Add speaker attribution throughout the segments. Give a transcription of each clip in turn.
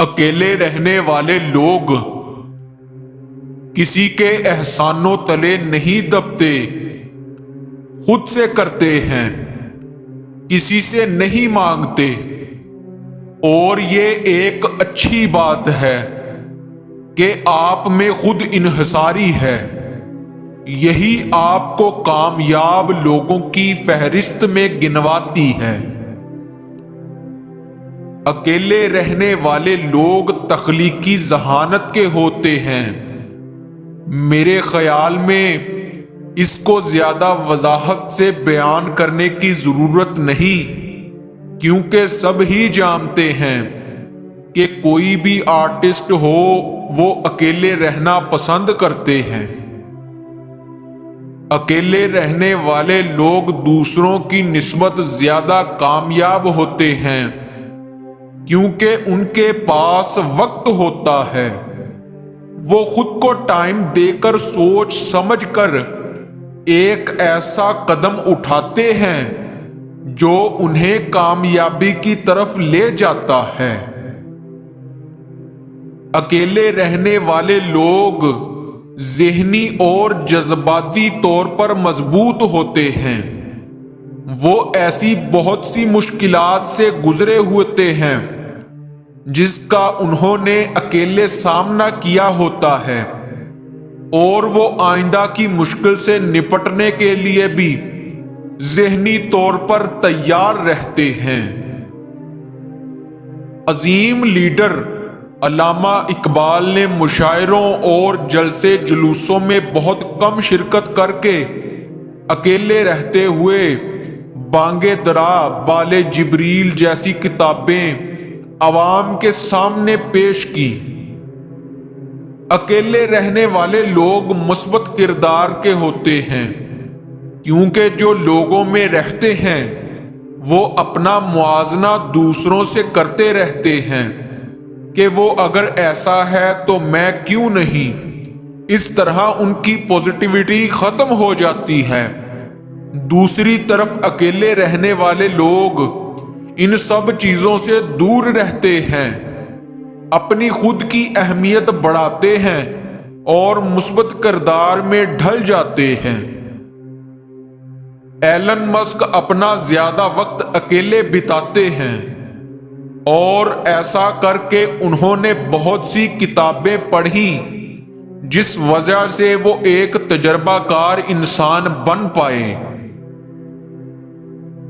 Speaker 1: اکیلے رہنے والے لوگ کسی کے احسانوں تلے نہیں دبتے، خود سے کرتے ہیں، کسی سے نہیں مانگتے، اور یہ ایک اچھی بات ہے کہ آپ میں خود انحصاری ہے۔ یہی آپ کو کامیاب لوگوں کی فہرست میں گنواتی ہے۔ اکیلے رہنے والے لوگ تخلیقی ذہانت کے ہوتے ہیں۔ میرے خیال میں اس کو زیادہ وضاحت سے بیان کرنے کی ضرورت نہیں، کیونکہ سب ہی جانتے ہیں کہ کوئی بھی آرٹسٹ ہو وہ اکیلے رہنا پسند کرتے ہیں۔ اکیلے رہنے والے لوگ دوسروں کی نسبت زیادہ کامیاب ہوتے ہیں، کیونکہ ان کے پاس وقت ہوتا ہے۔ وہ خود کو ٹائم دے کر سوچ سمجھ کر ایک ایسا قدم اٹھاتے ہیں جو انہیں کامیابی کی طرف لے جاتا ہے۔ اکیلے رہنے والے لوگ ذہنی اور جذباتی طور پر مضبوط ہوتے ہیں۔ وہ ایسی بہت سی مشکلات سے گزرے ہوتے ہیں جس کا انہوں نے اکیلے سامنا کیا ہوتا ہے، اور وہ آئندہ کی مشکل سے نپٹنے کے لیے بھی ذہنی طور پر تیار رہتے ہیں۔ عظیم لیڈر علامہ اقبال نے مشاعروں اور جلسے جلوسوں میں بہت کم شرکت کر کے اکیلے رہتے ہوئے بانگ درا، بال جبریل جیسی کتابیں عوام کے سامنے پیش کی۔ اکیلے رہنے والے لوگ مثبت کردار کے ہوتے ہیں، کیونکہ جو لوگوں میں رہتے ہیں وہ اپنا موازنہ دوسروں سے کرتے رہتے ہیں کہ وہ اگر ایسا ہے تو میں کیوں نہیں۔ اس طرح ان کی پوزیٹیوٹی ختم ہو جاتی ہے۔ دوسری طرف اکیلے رہنے والے لوگ ان سب چیزوں سے دور رہتے ہیں، اپنی خود کی اہمیت بڑھاتے ہیں اور مثبت کردار میں ڈھل جاتے ہیں۔ ایلن مسک اپنا زیادہ وقت اکیلے بتاتے ہیں، اور ایسا کر کے انہوں نے بہت سی کتابیں پڑھی جس وجہ سے وہ ایک تجربہ کار انسان بن پائے۔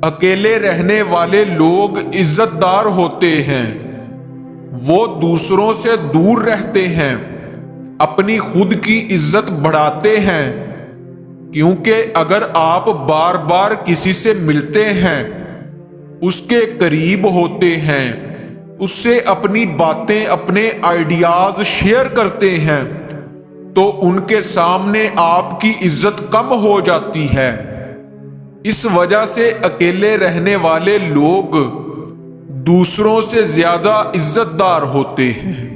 Speaker 1: اکیلے رہنے والے لوگ عزت دار ہوتے ہیں۔ وہ دوسروں سے دور رہتے ہیں، اپنی خود کی عزت بڑھاتے ہیں، کیونکہ اگر آپ بار بار کسی سے ملتے ہیں، اس کے قریب ہوتے ہیں، اس سے اپنی باتیں، اپنے آئیڈیاز شیئر کرتے ہیں، تو ان کے سامنے آپ کی عزت کم ہو جاتی ہے۔ اس وجہ سے اکیلے رہنے والے لوگ دوسروں سے زیادہ عزت دار ہوتے ہیں۔